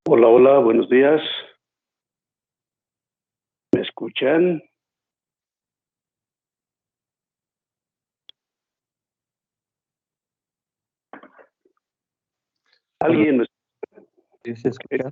Hola, hola, buenos días. ¿Me escuchan? Hola, ¿Alguien me ¿sí se escucha?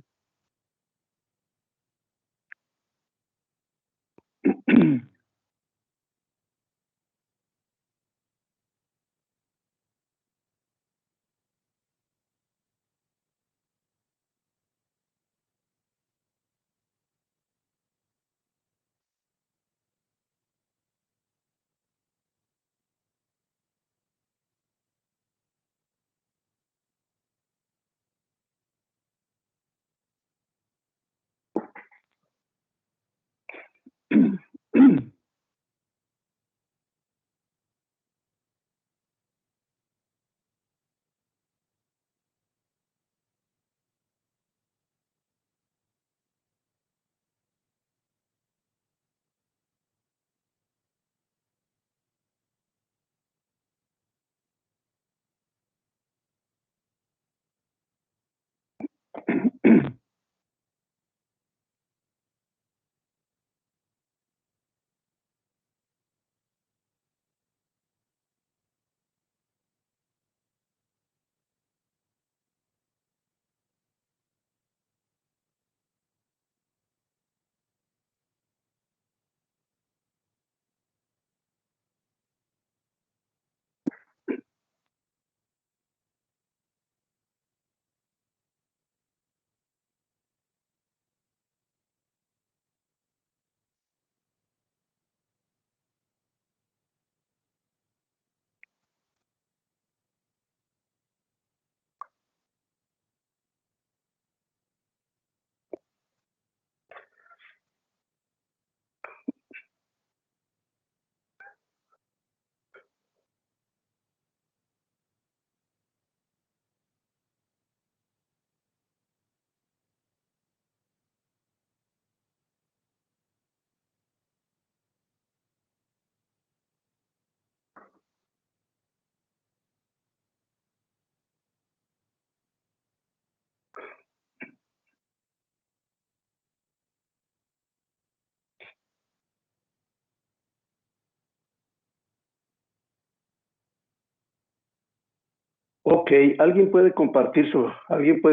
Ok, alguien puede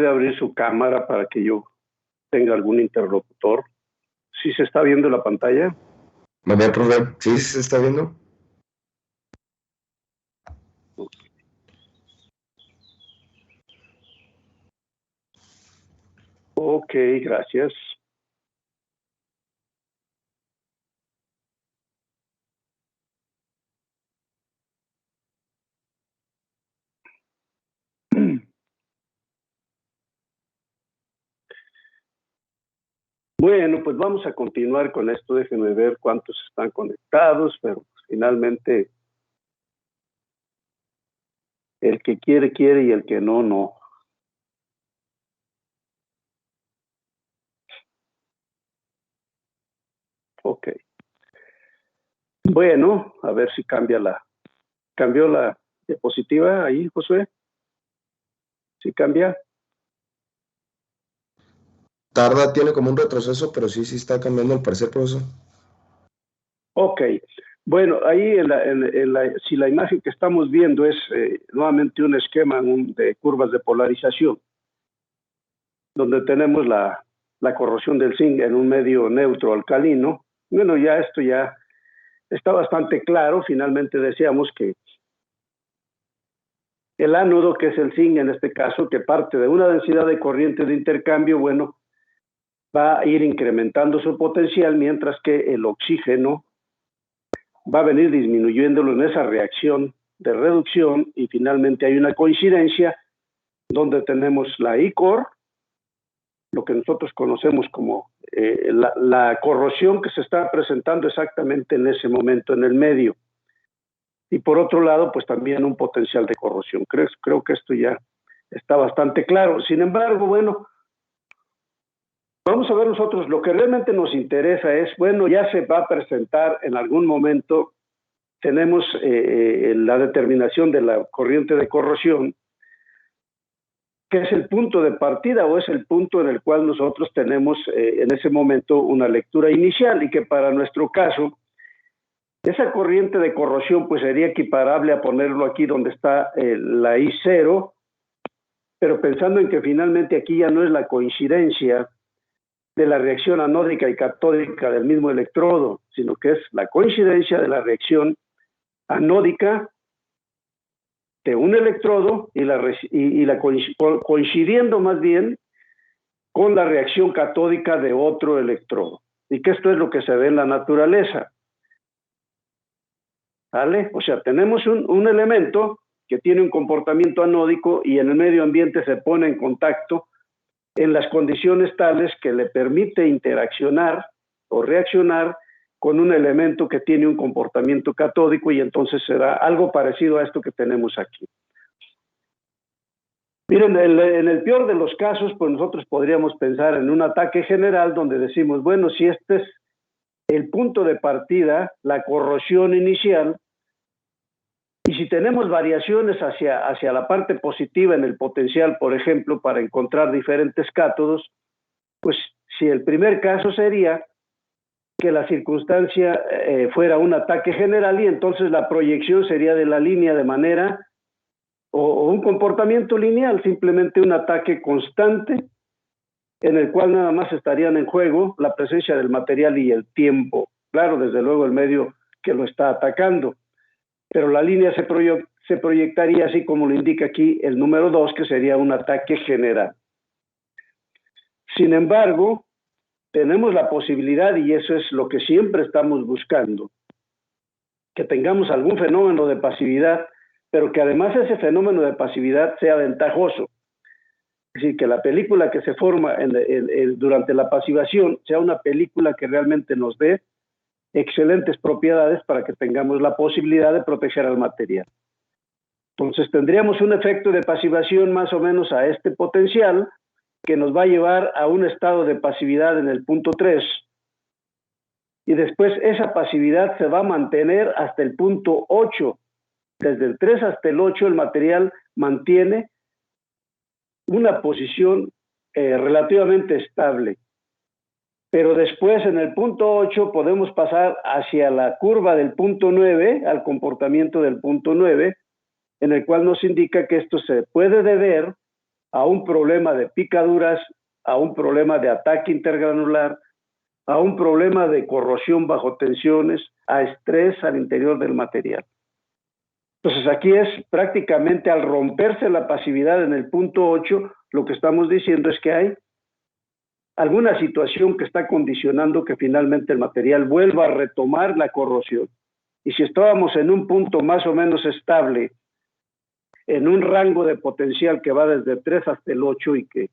abrir su cámara para que yo tenga algún interlocutor? ¿Sí se está viendo la pantalla? A ver, profe, ¿sí se está viendo? Ok, gracias. Bueno, pues vamos a continuar con esto. Déjenme ver cuántos están conectados, pero finalmente el que quiere, quiere y el que no, no. Ok. Bueno, a ver si cambió la diapositiva ahí, Josué. ¿Sí cambia? Tarda, tiene como un retroceso, pero sí está cambiando al parecer, profesor. Ok. Bueno, ahí si la imagen que estamos viendo es nuevamente un esquema de curvas de polarización, donde tenemos la corrosión del zinc en un medio neutro alcalino. Bueno, ya esto ya está bastante claro. Finalmente decíamos que el ánodo, que es el zinc en este caso, que parte de una densidad de corriente de intercambio, bueno, va a ir incrementando su potencial, mientras que el oxígeno va a venir disminuyéndolo en esa reacción de reducción, y finalmente hay una coincidencia donde tenemos la ICOR, lo que nosotros conocemos como la corrosión que se está presentando exactamente en ese momento en el medio. Y por otro lado, pues también un potencial de corrosión. Creo que esto ya está bastante claro. Sin embargo, bueno, vamos a ver nosotros, lo que realmente nos interesa es, bueno, ya se va a presentar en algún momento, tenemos la determinación de la corriente de corrosión, que es el punto de partida o es el punto en el cual nosotros tenemos en ese momento una lectura inicial y que para nuestro caso, esa corriente de corrosión pues sería equiparable a ponerlo aquí donde está la I0, pero pensando en que finalmente aquí ya no es la coincidencia de la reacción anódica y catódica del mismo electrodo, sino que es la coincidencia de la reacción anódica de un electrodo coincidiendo más bien con la reacción catódica de otro electrodo. Y que esto es lo que se ve en la naturaleza. ¿Vale? O sea, tenemos un elemento que tiene un comportamiento anódico y en el medio ambiente se pone en contacto en las condiciones tales que le permite interaccionar o reaccionar con un elemento que tiene un comportamiento catódico y entonces será algo parecido a esto que tenemos aquí. Miren, en el peor de los casos, pues nosotros podríamos pensar en un ataque general donde decimos, bueno, si este es el punto de partida, la corrosión inicial, y si tenemos variaciones hacia la parte positiva en el potencial, por ejemplo, para encontrar diferentes cátodos, pues si el primer caso sería que la circunstancia fuera un ataque general y entonces la proyección sería de la línea de manera o un comportamiento lineal, simplemente un ataque constante en el cual nada más estarían en juego la presencia del material y el tiempo. Claro, desde luego el medio que lo está atacando, pero la línea se proyectaría así como lo indica aquí el número 2, que sería un ataque general. Sin embargo, tenemos la posibilidad, y eso es lo que siempre estamos buscando, que tengamos algún fenómeno de pasividad, pero que además ese fenómeno de pasividad sea ventajoso. Es decir, que la película que se forma durante la pasivación sea una película que realmente nos dé excelentes propiedades para que tengamos la posibilidad de proteger al material. Entonces tendríamos un efecto de pasivación más o menos a este potencial, que nos va a llevar a un estado de pasividad en el punto 3, y después esa pasividad se va a mantener hasta el punto 8. Desde el 3 hasta el 8 el material mantiene una posición relativamente estable. Pero después en el punto 8 podemos pasar hacia la curva del punto 9, al comportamiento del punto 9, en el cual nos indica que esto se puede deber a un problema de picaduras, a un problema de ataque intergranular, a un problema de corrosión bajo tensiones, a estrés al interior del material. Entonces aquí es prácticamente al romperse la pasividad en el punto 8, lo que estamos diciendo es que hay alguna situación que está condicionando que finalmente el material vuelva a retomar la corrosión. Y si estábamos en un punto más o menos estable, en un rango de potencial que va desde 3 hasta el 8 y que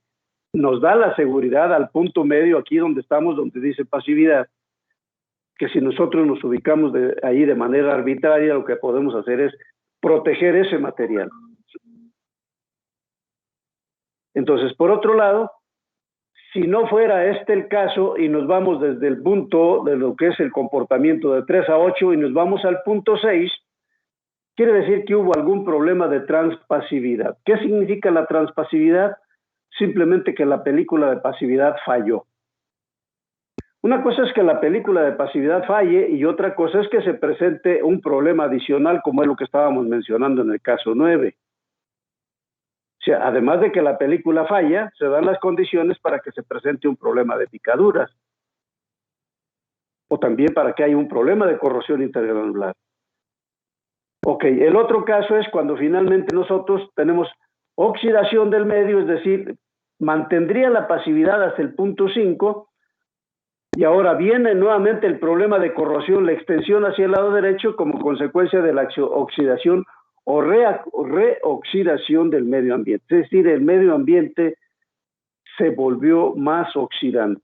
nos da la seguridad al punto medio aquí donde estamos, donde dice pasividad, que si nosotros nos ubicamos ahí de manera arbitraria, lo que podemos hacer es proteger ese material. Entonces, por otro lado, si no fuera este el caso y nos vamos desde el punto de lo que es el comportamiento de 3 a 8 y nos vamos al punto 6, quiere decir que hubo algún problema de transpasividad. ¿Qué significa la transpasividad? Simplemente que la película de pasividad falló. Una cosa es que la película de pasividad falle y otra cosa es que se presente un problema adicional como es lo que estábamos mencionando en el caso 9. O sea, además de que la película falla, se dan las condiciones para que se presente un problema de picaduras o también para que haya un problema de corrosión intergranular. Ok, el otro caso es cuando finalmente nosotros tenemos oxidación del medio, es decir, mantendría la pasividad hasta el punto 5 y ahora viene nuevamente el problema de corrosión, la extensión hacia el lado derecho como consecuencia de la oxidación o reoxidación del medio ambiente. Es decir, el medio ambiente se volvió más oxidante.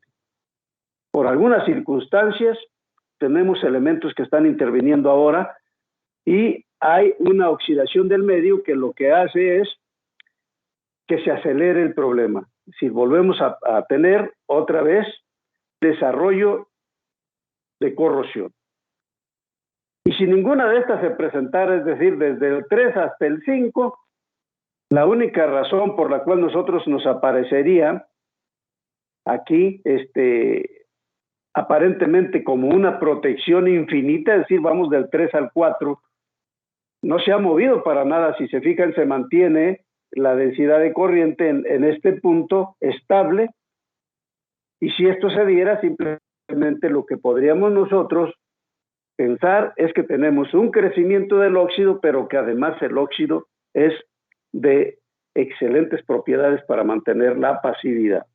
Por algunas circunstancias, tenemos elementos que están interviniendo ahora y hay una oxidación del medio que lo que hace es que se acelere el problema. Es decir, volvemos a tener otra vez desarrollo de corrosión. Y si ninguna de estas se presentara, es decir, desde el 3 hasta el 5, La única razón por la cual nosotros nos aparecería aquí, aparentemente como una protección infinita, es decir, vamos del 3 al 4, no se ha movido para nada. Si se fijan, se mantiene la densidad de corriente en este punto estable, y si esto se diera, simplemente lo que podríamos nosotros pensar es que tenemos un crecimiento del óxido, pero que además el óxido es de excelentes propiedades para mantener la pasividad.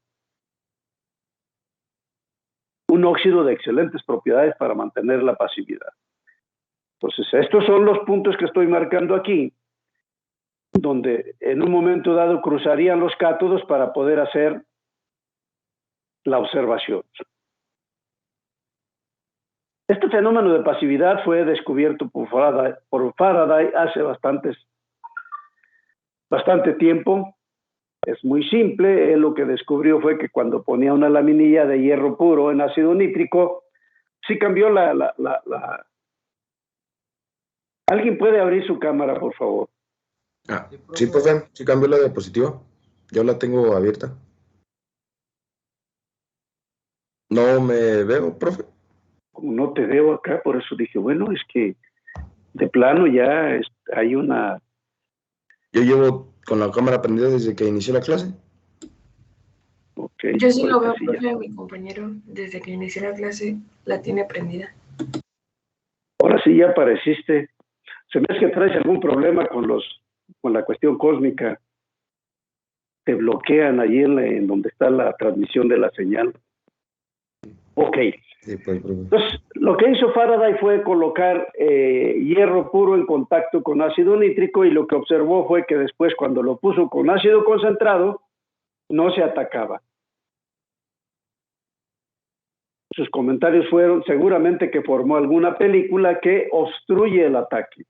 Un óxido de excelentes propiedades para mantener la pasividad. Entonces, estos son los puntos que estoy marcando aquí, donde en un momento dado cruzarían los cátodos para poder hacer la observación. Este fenómeno de pasividad fue descubierto por Faraday hace bastante tiempo. Es muy simple. Él lo que descubrió fue que cuando ponía una laminilla de hierro puro en ácido nítrico, sí cambió ¿Alguien puede abrir su cámara, por favor? Sí, profe, sí cambió la diapositiva. Yo la tengo abierta. No me veo, profe. Como no te veo acá, por eso dije, bueno, es que de plano ya hay una... Yo llevo con la cámara prendida desde que inicié la clase. Okay, yo sí lo veo, profe, mi compañero, desde que inicié la clase, la tiene prendida. Ahora sí ya apareciste. Se me hace que traes algún problema con la cuestión cósmica. Te bloquean allí en donde está la transmisión de la señal. Ok. Sí, pues, profe. Entonces, lo que hizo Faraday fue colocar hierro puro en contacto con ácido nítrico, y lo que observó fue que después, cuando lo puso con ácido concentrado, no se atacaba. Sus comentarios fueron seguramente que formó alguna película que obstruye el ataque.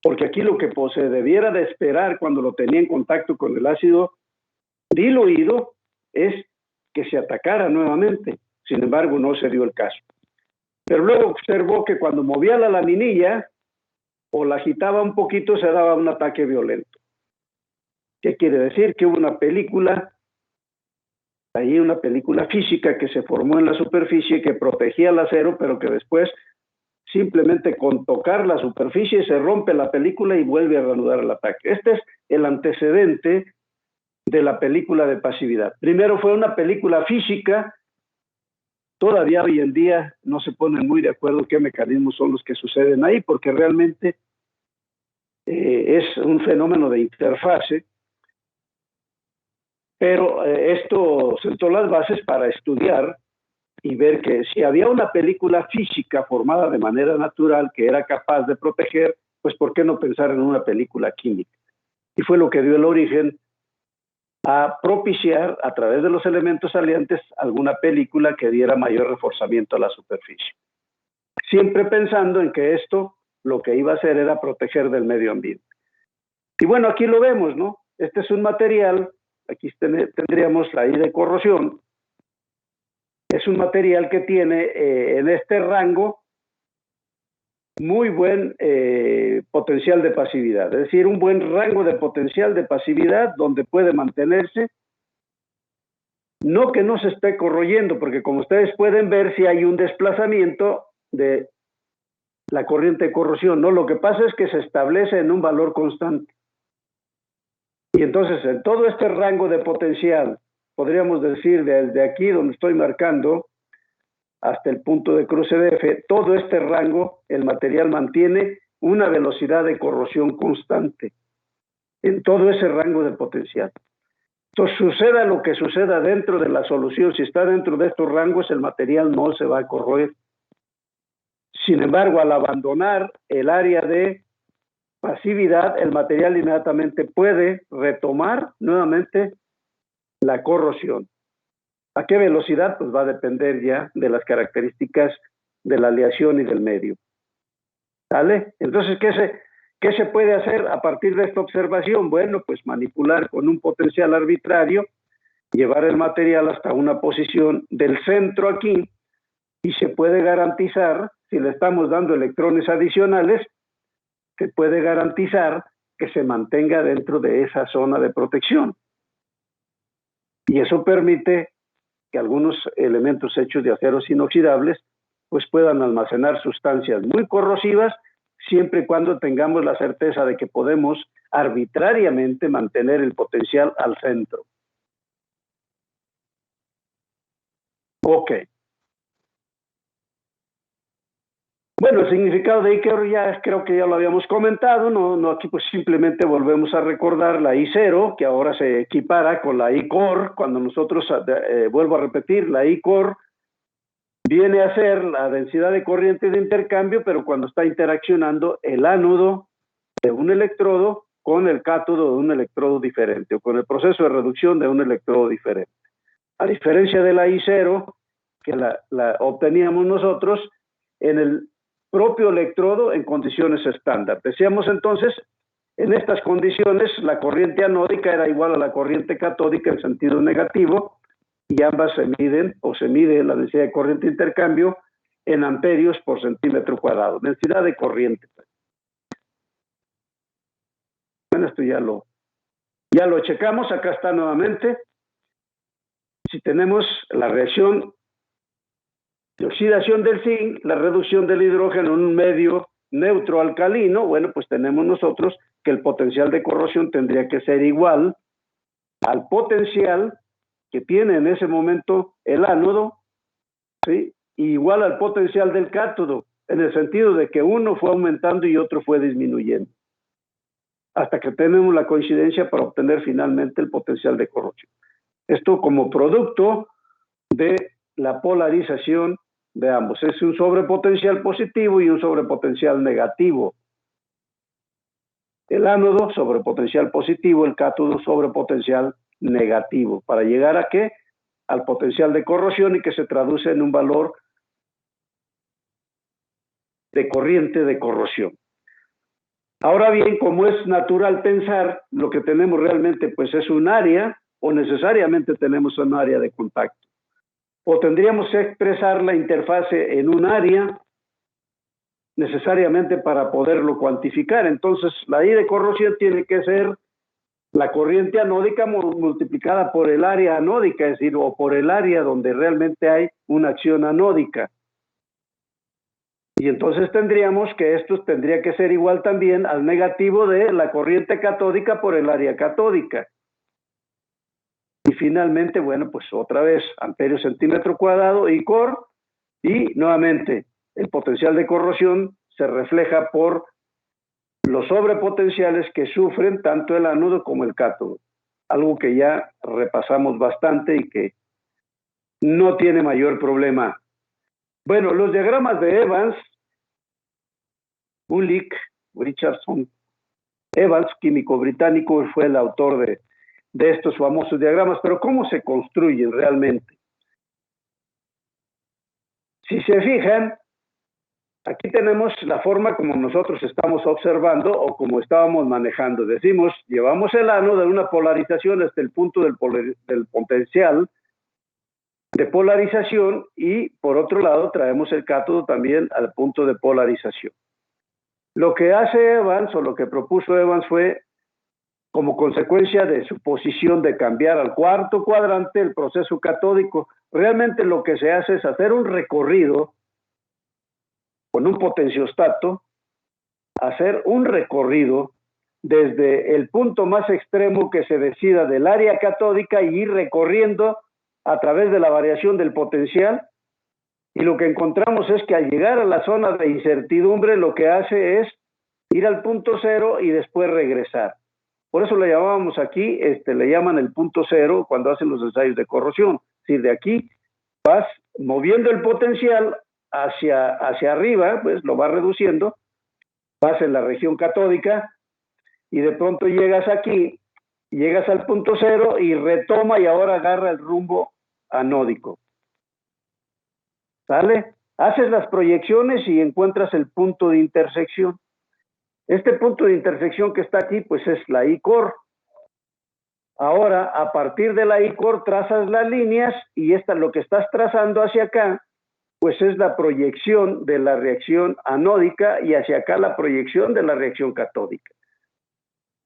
Porque aquí lo que se debiera de esperar cuando lo tenía en contacto con el ácido diluido es que se atacara nuevamente. Sin embargo, no se dio el caso. Pero luego observó que cuando movía la laminilla o la agitaba un poquito, se daba un ataque violento. ¿Qué quiere decir? Que hubo una película física que se formó en la superficie que protegía el acero, pero que después, simplemente con tocar la superficie, se rompe la película y vuelve a reanudar el ataque. Este es el antecedente de la película de pasividad. Primero fue una película física. Todavía hoy en día no se ponen muy de acuerdo qué mecanismos son los que suceden ahí, porque realmente es un fenómeno de interfase. Pero esto sentó las bases para estudiar y ver que si había una película física formada de manera natural que era capaz de proteger, pues ¿por qué no pensar en una película química? Y fue lo que dio el origen a propiciar, a través de los elementos salientes, alguna película que diera mayor reforzamiento a la superficie. Siempre pensando en que esto lo que iba a hacer era proteger del medio ambiente. Y bueno, aquí lo vemos, ¿no? Este es un material, aquí tendríamos la I de corrosión. Es un material que tiene en este rango muy buen potencial de pasividad, es decir, un buen rango de potencial de pasividad donde puede mantenerse, no que no se esté corroyendo, porque como ustedes pueden ver, si hay un desplazamiento de la corriente de corrosión, ¿no? Lo que pasa es que se establece en un valor constante. Y entonces, en todo este rango de potencial, podríamos decir desde aquí donde estoy marcando, hasta el punto de cruce de F, todo este rango, el material mantiene una velocidad de corrosión constante en todo ese rango de potencial. Entonces, suceda lo que suceda dentro de la solución, si está dentro de estos rangos, el material no se va a corroer. Sin embargo, al abandonar el área de pasividad, el material inmediatamente puede retomar nuevamente la corrosión. ¿A qué velocidad? Pues va a depender ya de las características de la aleación y del medio. ¿Vale? Entonces, ¿qué se puede hacer a partir de esta observación? Bueno, pues manipular con un potencial arbitrario, llevar el material hasta una posición del centro aquí, y se puede garantizar, si le estamos dando electrones adicionales, se puede garantizar que se mantenga dentro de esa zona de protección. Y eso permite que algunos elementos hechos de aceros inoxidables pues puedan almacenar sustancias muy corrosivas, siempre y cuando tengamos la certeza de que podemos arbitrariamente mantener el potencial al centro. Ok. Bueno, el significado de I0 ya creo que ya lo habíamos comentado, no aquí pues simplemente volvemos a recordar la I0, que ahora se equipara con la I-core. Cuando nosotros, vuelvo a repetir, la I-core viene a ser la densidad de corriente de intercambio, pero cuando está interaccionando el ánodo de un electrodo con el cátodo de un electrodo diferente, o con el proceso de reducción de un electrodo diferente. A diferencia de la I0, que la obteníamos nosotros en el propio electrodo en condiciones estándar. Decíamos entonces, en estas condiciones, la corriente anódica era igual a la corriente catódica en sentido negativo, y ambas se miden, o se mide la densidad de corriente de intercambio en amperios por centímetro cuadrado, densidad de corriente. Bueno, esto ya lo checamos, acá está nuevamente. Si tenemos la reacción de oxidación del zinc, la reducción del hidrógeno en un medio neutro alcalino, bueno, pues tenemos nosotros que el potencial de corrosión tendría que ser igual al potencial que tiene en ese momento el ánodo, ¿sí? Y igual al potencial del cátodo, en el sentido de que uno fue aumentando y otro fue disminuyendo, hasta que tenemos la coincidencia para obtener finalmente el potencial de corrosión. Esto como producto de la polarización de ambos. Es un sobrepotencial positivo y un sobrepotencial negativo. El ánodo sobrepotencial positivo, el cátodo sobrepotencial negativo. ¿Para llegar a qué? Al potencial de corrosión, y que se traduce en un valor de corriente de corrosión. Ahora bien, como es natural pensar, lo que tenemos realmente pues es un área, o necesariamente tenemos un área de contacto. O tendríamos que expresar la interfase en un área necesariamente para poderlo cuantificar. Entonces, la I de corrosión tiene que ser la corriente anódica multiplicada por el área anódica, es decir, o por el área donde realmente hay una acción anódica. Y entonces tendríamos que esto tendría que ser igual también al negativo de la corriente catódica por el área catódica. Y finalmente, bueno, pues otra vez, amperios centímetro cuadrado, I-core, y nuevamente el potencial de corrosión se refleja por los sobrepotenciales que sufren tanto el ánodo como el cátodo. Algo que ya repasamos bastante y que no tiene mayor problema. Bueno, los diagramas de Evans, Ulick, Richardson, Evans, químico británico, fue el autor de estos famosos diagramas, pero ¿cómo se construyen realmente? Si se fijan, aquí tenemos la forma como nosotros estamos observando o como estábamos manejando. Decimos, llevamos el ánodo de una polarización hasta el punto del potencial de polarización, y por otro lado traemos el cátodo también al punto de polarización. Lo que hace Evans, o lo que propuso Evans, fue como consecuencia de su posición de cambiar al cuarto cuadrante el proceso catódico. Realmente lo que se hace es hacer un recorrido con un potenciostato, hacer un recorrido desde el punto más extremo que se decida del área catódica y ir recorriendo a través de la variación del potencial, y lo que encontramos es que al llegar a la zona de incertidumbre lo que hace es ir al punto cero y después regresar. Por eso le llamábamos aquí, le llaman el punto cero cuando hacen los ensayos de corrosión. Es decir, de aquí vas moviendo el potencial hacia arriba, pues lo vas reduciendo, vas en la región catódica y de pronto llegas aquí, llegas al punto cero y retoma, y ahora agarra el rumbo anódico. ¿Sale? Haces las proyecciones y encuentras el punto de intersección. Este punto de intersección que está aquí, pues es la I-core. Ahora, a partir de la I-core trazas las líneas, y lo que estás trazando hacia acá, pues es la proyección de la reacción anódica, y hacia acá la proyección de la reacción catódica.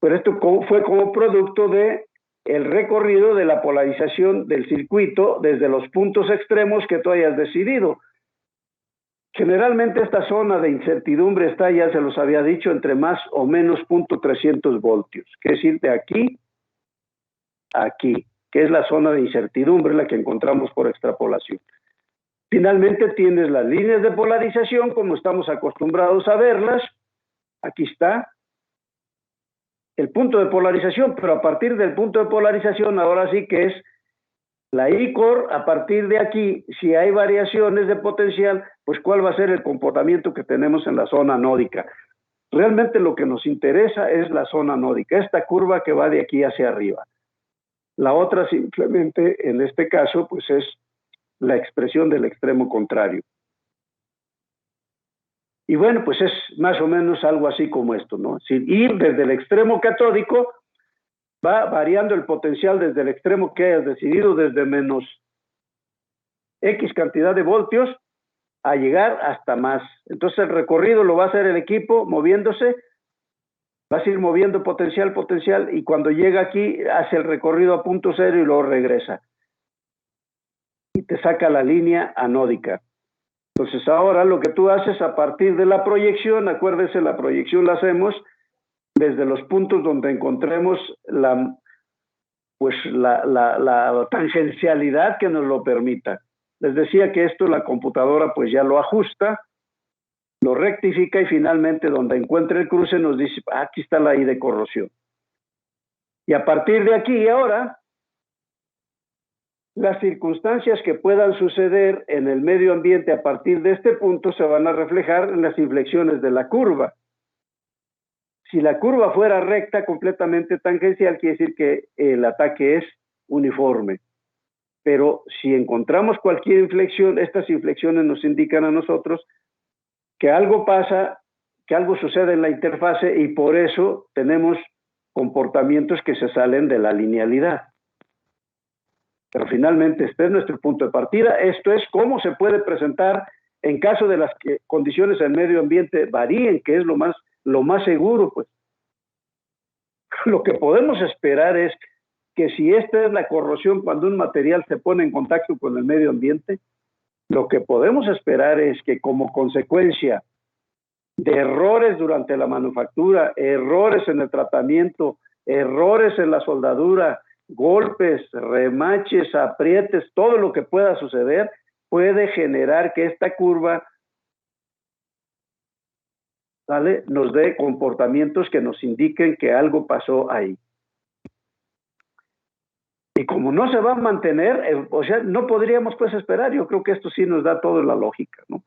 Pero esto fue como producto de el recorrido de la polarización del circuito desde los puntos extremos que tú hayas decidido. Generalmente esta zona de incertidumbre está, ya se los había dicho, entre más o menos 0.300 voltios, que es decir, de aquí a aquí, que es la zona de incertidumbre, la que encontramos por extrapolación. Finalmente tienes las líneas de polarización, como estamos acostumbrados a verlas. Aquí está el punto de polarización, pero a partir del punto de polarización, ahora sí que es la I-core. A partir de aquí, si hay variaciones de potencial, pues cuál va a ser el comportamiento que tenemos en la zona anódica. Realmente lo que nos interesa es la zona anódica, esta curva que va de aquí hacia arriba. La otra simplemente, en este caso, pues es la expresión del extremo contrario. Y bueno, pues es más o menos algo así como esto, ¿no? Es decir, ir desde el extremo catódico, va variando el potencial desde el extremo que hayas decidido, desde menos X cantidad de voltios, a llegar hasta más. Entonces el recorrido lo va a hacer el equipo moviéndose, vas a ir moviendo potencial, y cuando llega aquí, hace el recorrido a punto cero y luego regresa. Y te saca la línea anódica. Entonces ahora lo que tú haces a partir de la proyección, acuérdese, la proyección la hacemos desde los puntos donde encontremos la tangencialidad que nos lo permita. Les decía que esto la computadora pues ya lo ajusta, lo rectifica y finalmente donde encuentre el cruce nos dice, aquí está la I de corrosión. Y a partir de aquí ahora, las circunstancias que puedan suceder en el medio ambiente a partir de este punto se van a reflejar en las inflexiones de la curva. Si la curva fuera recta, completamente tangencial, quiere decir que el ataque es uniforme. Pero si encontramos cualquier inflexión, estas inflexiones nos indican a nosotros que algo pasa, que algo sucede en la interfase y por eso tenemos comportamientos que se salen de la linealidad. Pero finalmente este es nuestro punto de partida. Esto es cómo se puede presentar en caso de las condiciones del medio ambiente varíen, que es lo más seguro, pues. Lo que podemos esperar es que si esta es la corrosión cuando un material se pone en contacto con el medio ambiente, lo que podemos esperar es que como consecuencia de errores durante la manufactura, errores en el tratamiento, errores en la soldadura, golpes, remaches, aprietes, todo lo que pueda suceder, puede generar que esta curva, ¿vale?, nos dé comportamientos que nos indiquen que algo pasó ahí. Y como no se va a mantener, o sea, no podríamos pues esperar. Yo creo que esto sí nos da toda la lógica, ¿no?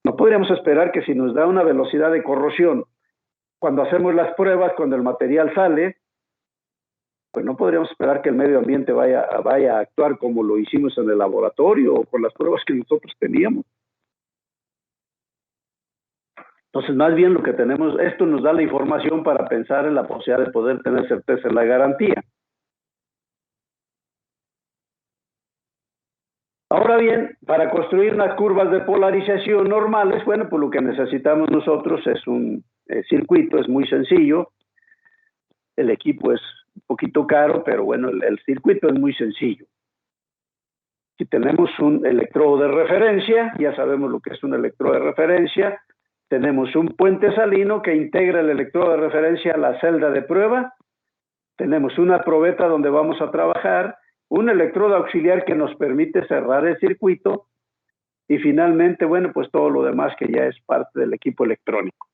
No podríamos esperar que si nos da una velocidad de corrosión, cuando hacemos las pruebas, cuando el material sale, pues no podríamos esperar que el medio ambiente vaya a actuar como lo hicimos en el laboratorio o con las pruebas que nosotros teníamos. Entonces, más bien lo que tenemos, esto nos da la información para pensar en la posibilidad de poder tener certeza en la garantía. Ahora bien, para construir unas curvas de polarización normales, bueno, pues lo que necesitamos nosotros es un circuito, es muy sencillo. El equipo es un poquito caro, pero bueno, el circuito es muy sencillo. Si tenemos un electrodo de referencia, ya sabemos lo que es un electrodo de referencia, tenemos un puente salino que integra el electrodo de referencia a la celda de prueba, tenemos una probeta donde vamos a trabajar, un electrodo auxiliar que nos permite cerrar el circuito y finalmente, bueno, pues todo lo demás que ya es parte del equipo electrónico.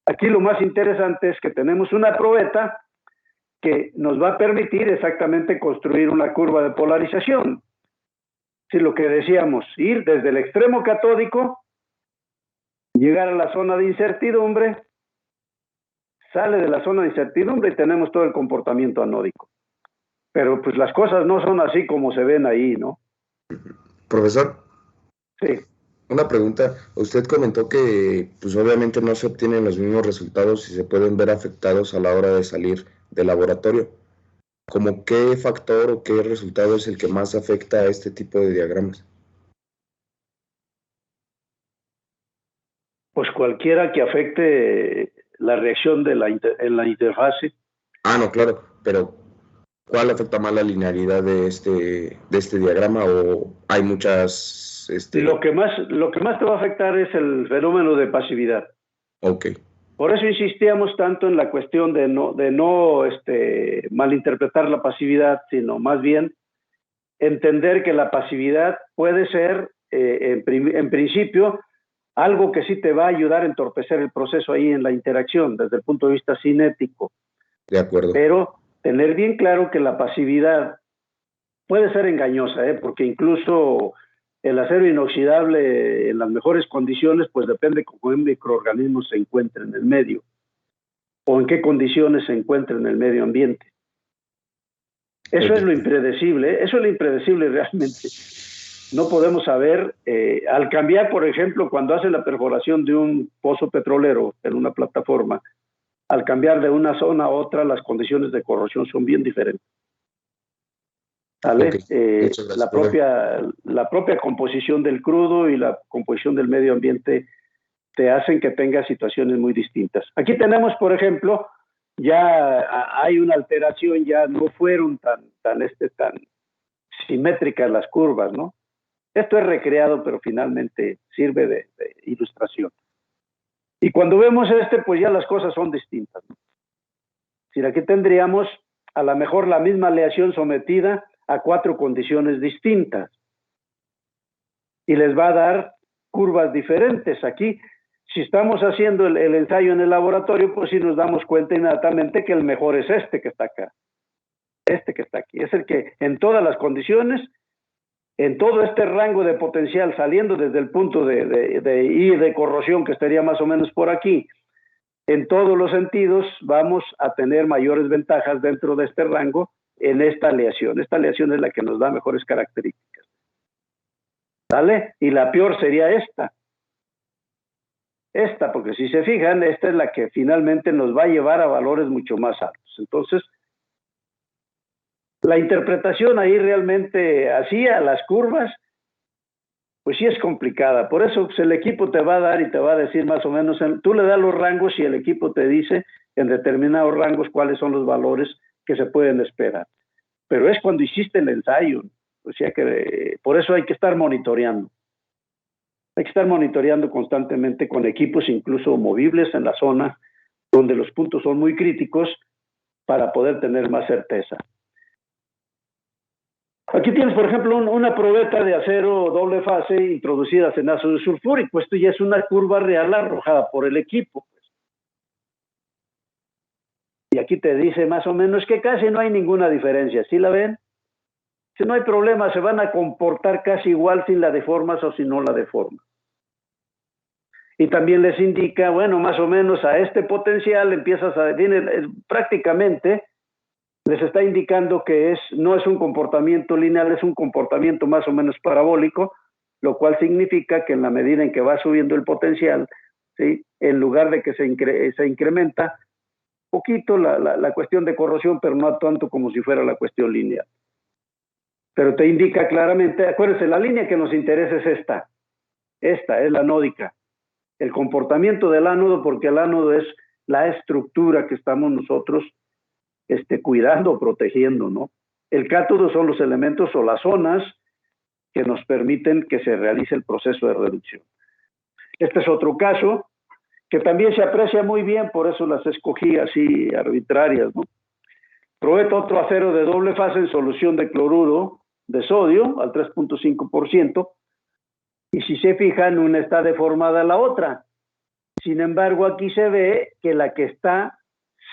Aquí lo más interesante es que tenemos una probeta que nos va a permitir exactamente construir una curva de polarización. Si lo que decíamos, ir desde el extremo catódico, llegar a la zona de incertidumbre, sale de la zona de incertidumbre y tenemos todo el comportamiento anódico. Pero pues las cosas no son así como se ven ahí, ¿no? Profesor. Sí. Una pregunta. Usted comentó que pues obviamente no se obtienen los mismos resultados y se pueden ver afectados a la hora de salir del laboratorio. ¿Cómo qué factor o qué resultado es el que más afecta a este tipo de diagramas? Pues cualquiera que afecte la reacción en la interfase. No, claro, pero ¿cuál afecta más la linealidad de este diagrama o hay muchas, Lo que más te va a afectar es el fenómeno de pasividad. Ok. Por eso insistíamos tanto en la cuestión de no malinterpretar la pasividad, sino más bien entender que la pasividad puede ser, en principio, algo que sí te va a ayudar a entorpecer el proceso ahí en la interacción, desde el punto de vista cinético. De acuerdo. Pero tener bien claro que la pasividad puede ser engañosa, porque incluso el acero inoxidable en las mejores condiciones, pues depende de cómo el microorganismo se encuentre en el medio o en qué condiciones se encuentra en el medio ambiente. Eso es lo impredecible, eso es lo impredecible realmente. No podemos saber, al cambiar, por ejemplo, cuando hace la perforación de un pozo petrolero en una plataforma, al cambiar de una zona a otra, las condiciones de corrosión son bien diferentes. ¿Vale? Okay. La propia composición del crudo y la composición del medio ambiente te hacen que tengas situaciones muy distintas. Aquí tenemos, por ejemplo, ya hay una alteración, ya no fueron tan simétricas las curvas, ¿no? Esto es recreado, pero finalmente sirve de ilustración. Y cuando vemos pues ya las cosas son distintas, ¿no? Si aquí tendríamos a lo mejor la misma aleación sometida a 4 condiciones distintas y les va a dar curvas diferentes. Aquí, si estamos haciendo el ensayo en el laboratorio, pues sí nos damos cuenta inmediatamente que el mejor es este que está acá. Este que está aquí. Es el que en todas las condiciones, en todo este rango de potencial, saliendo desde el punto de corrosión que estaría más o menos por aquí, en todos los sentidos vamos a tener mayores ventajas dentro de este rango en esta aleación. Esta aleación es la que nos da mejores características. ¿Vale? Y la peor sería esta. Esta, porque si se fijan, esta es la que finalmente nos va a llevar a valores mucho más altos. Entonces, la interpretación ahí realmente así a las curvas, pues sí es complicada. Por eso pues, el equipo te va a dar y te va a decir más o menos, tú le das los rangos y el equipo te dice en determinados rangos cuáles son los valores que se pueden esperar. Pero es cuando hiciste el ensayo. O sea que por eso hay que estar monitoreando. Hay que estar monitoreando constantemente con equipos incluso movibles en la zona donde los puntos son muy críticos para poder tener más certeza. Aquí tienes, por ejemplo, una probeta de acero doble fase introducida en ácido sulfúrico. Esto ya es una curva real arrojada por el equipo. Y aquí te dice más o menos que casi no hay ninguna diferencia. ¿Sí la ven? Si no hay problema, se van a comportar casi igual si la deformas o si no la deformas. Y también les indica, bueno, más o menos a este potencial empiezas a... prácticamente les está indicando que no es un comportamiento lineal, es un comportamiento más o menos parabólico, lo cual significa que en la medida en que va subiendo el potencial, ¿sí? En lugar de que se incrementa poquito la cuestión de corrosión, pero no tanto como si fuera la cuestión lineal. Pero te indica claramente, acuérdense, la línea que nos interesa es esta es la anódica, el comportamiento del ánodo, porque el ánodo es la estructura que estamos nosotros cuidando, protegiendo, ¿no? El cátodo son los elementos o las zonas que nos permiten que se realice el proceso de reducción. Este es otro caso que también se aprecia muy bien, por eso las escogí así arbitrarias, ¿no? Probé otro acero de doble fase en solución de cloruro de sodio al 3.5%, y si se fijan, una está deformada a la otra. Sin embargo, aquí se ve que la que está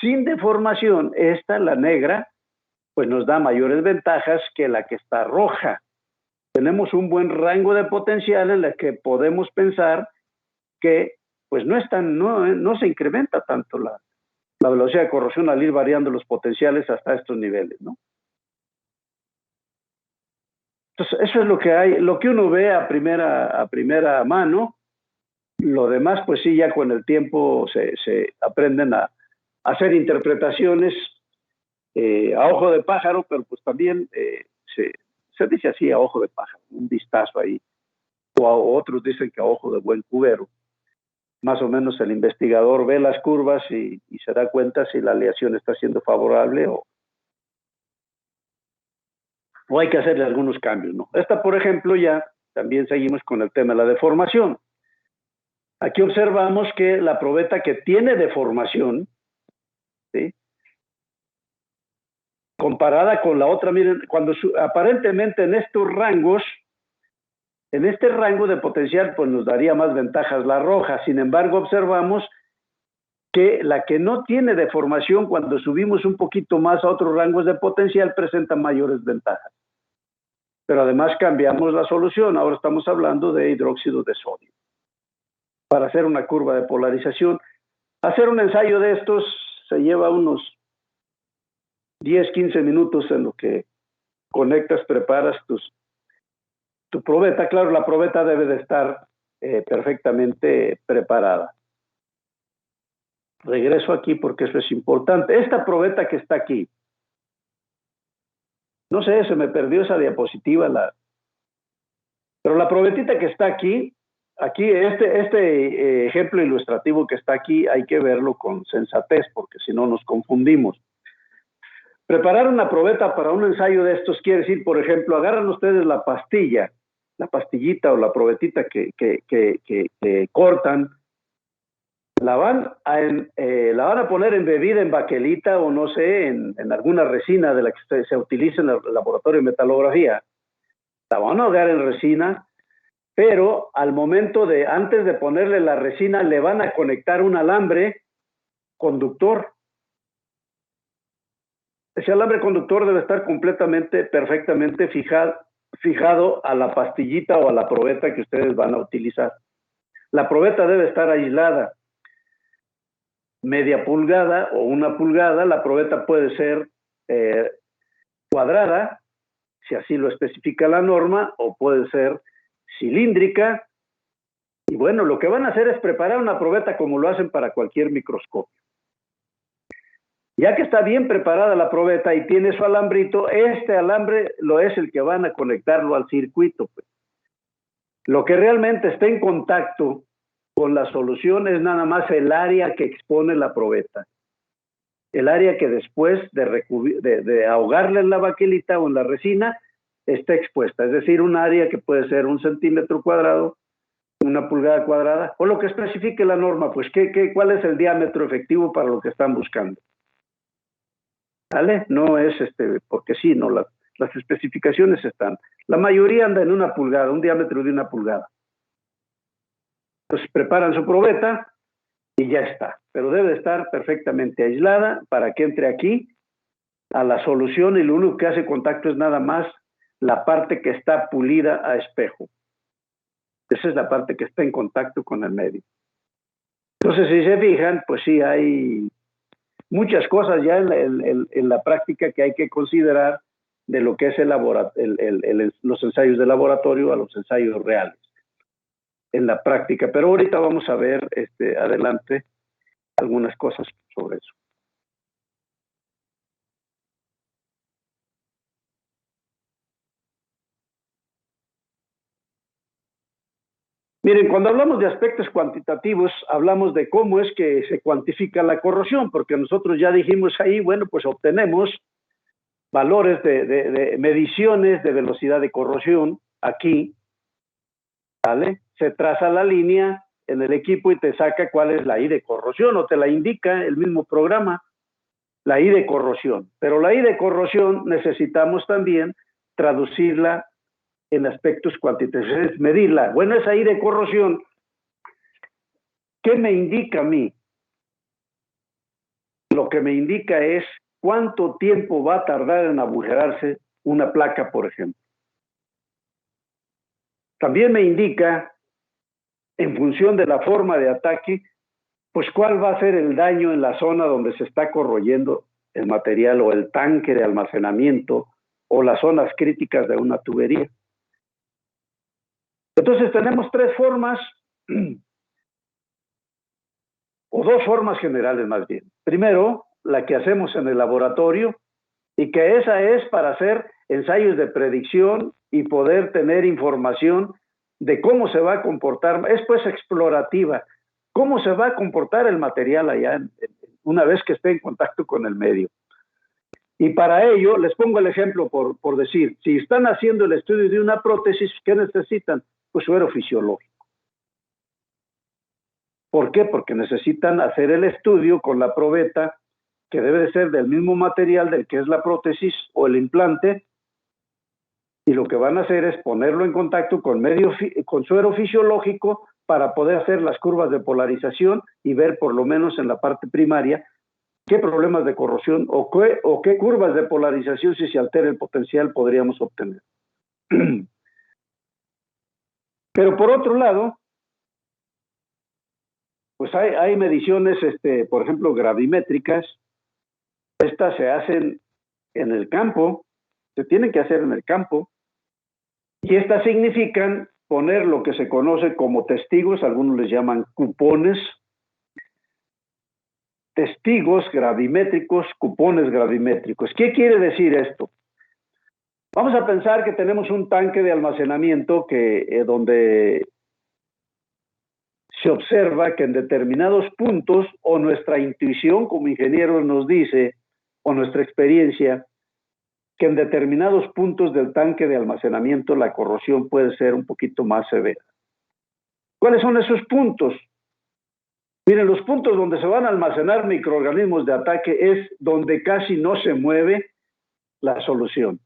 sin deformación, esta, la negra, pues nos da mayores ventajas que la que está roja. Tenemos un buen rango de potencial en el que podemos pensar que pues no se incrementa tanto la velocidad de corrosión al ir variando los potenciales hasta estos niveles, ¿no? Entonces, eso es lo que hay, lo que uno ve a primera mano. Lo demás, pues sí, ya con el tiempo se aprenden a hacer interpretaciones a ojo de pájaro, pero pues también se dice así a ojo de pájaro, un vistazo ahí, o otros dicen que a ojo de buen cubero. más o menos el investigador ve las curvas y se da cuenta si la aleación está siendo favorable o hay que hacerle algunos cambios, ¿no? Esta, por ejemplo, ya también seguimos con el tema de la deformación. Aquí observamos que la probeta que tiene deformación, ¿sí?, comparada con la otra, miren, cuando aparentemente en estos rangos, en este rango de potencial, pues nos daría más ventajas la roja. Sin embargo, observamos que la que no tiene deformación, cuando subimos un poquito más a otros rangos de potencial, presenta mayores ventajas. Pero además cambiamos la solución. Ahora estamos hablando de hidróxido de sodio. Para hacer una curva de polarización, hacer un ensayo de estos se lleva unos 10, 15 minutos en lo que conectas, preparas tu probeta. Claro, la probeta debe de estar perfectamente preparada. Regreso aquí porque eso es importante. Esta probeta que está aquí, no sé, se me perdió esa diapositiva, pero la probetita que está aquí, este ejemplo ilustrativo que está aquí, hay que verlo con sensatez porque si no nos confundimos. Preparar una probeta para un ensayo de estos quiere decir, por ejemplo, agarran ustedes la pastillita o la probetita que cortan, la van a poner embebida en baquelita o no sé, en alguna resina de la que se utiliza en el laboratorio de metalografía. La van a ahogar en resina, pero al momento antes de ponerle la resina, le van a conectar un alambre conductor. Ese alambre conductor debe estar perfectamente fijado a la pastillita o a la probeta que ustedes van a utilizar. La probeta debe estar aislada. Media pulgada o 1 pulgada, la probeta puede ser cuadrada, si así lo especifica la norma, o puede ser cilíndrica. Y bueno, lo que van a hacer es preparar una probeta como lo hacen para cualquier microscopio. Ya que está bien preparada la probeta y tiene su alambrito, este alambre es el que van a conectarlo al circuito, pues. Lo que realmente está en contacto con la solución es nada más el área que expone la probeta. El área que después de ahogarla en la baquelita o en la resina está expuesta. Es decir, un área que puede ser 1 centímetro cuadrado, 1 pulgada cuadrada, o lo que especifique la norma, pues ¿cuál es el diámetro efectivo para lo que están buscando? ¿Vale? No es porque sí, no, las especificaciones están. La mayoría anda en 1 pulgada, un diámetro de 1 pulgada. Entonces preparan su probeta y ya está. Pero debe estar perfectamente aislada para que entre aquí a la solución y lo único que hace contacto es nada más la parte que está pulida a espejo. Esa es la parte que está en contacto con el medio. Entonces, si se fijan, pues sí hay muchas cosas ya en la práctica que hay que considerar de lo que es los ensayos de laboratorio a los ensayos reales en la práctica. Pero ahorita vamos a ver adelante algunas cosas sobre eso. Miren, cuando hablamos de aspectos cuantitativos, hablamos de cómo es que se cuantifica la corrosión, porque nosotros ya dijimos ahí, bueno, pues obtenemos valores de mediciones de velocidad de corrosión aquí, ¿vale? Se traza la línea en el equipo y te saca cuál es la I de corrosión, o te la indica el mismo programa, la I de corrosión. Pero la I de corrosión necesitamos también traducirla en aspectos cuantitativos, medirla. Bueno, esa I de corrosión, ¿qué me indica a mí? Lo que me indica es cuánto tiempo va a tardar en agujerarse una placa, por ejemplo. También me indica, en función de la forma de ataque, pues cuál va a ser el daño en la zona donde se está corroyendo el material o el tanque de almacenamiento o las zonas críticas de una tubería. Entonces tenemos 3 formas, o 2 formas generales más bien. Primero, la que hacemos en el laboratorio, y que esa es para hacer ensayos de predicción y poder tener información de cómo se va a comportar, es pues explorativa. cómo se va a comportar el material allá una vez que esté en contacto con el medio. Y para ello, les pongo el ejemplo por decir, si están haciendo el estudio de una prótesis, ¿qué necesitan? Pues suero fisiológico. ¿Por qué? Porque necesitan hacer el estudio con la probeta, que debe de ser del mismo material del que es la prótesis o el implante, y lo que van a hacer es ponerlo en contacto con suero fisiológico para poder hacer las curvas de polarización y ver por lo menos en la parte primaria qué problemas de corrosión o qué curvas de polarización, si se altera el potencial, podríamos obtener. Pero por otro lado, pues hay mediciones, por ejemplo, gravimétricas. Estas se hacen en el campo, se tienen que hacer en el campo, y estas significan poner lo que se conoce como testigos, algunos les llaman cupones, testigos gravimétricos, cupones gravimétricos. ¿Qué quiere decir esto? Vamos a pensar que tenemos un tanque de almacenamiento donde se observa que en determinados puntos, o nuestra intuición como ingenieros nos dice, o nuestra experiencia, que en determinados puntos del tanque de almacenamiento la corrosión puede ser un poquito más severa. ¿Cuáles son esos puntos? Miren, los puntos donde se van a almacenar microorganismos de ataque es donde casi no se mueve la solución.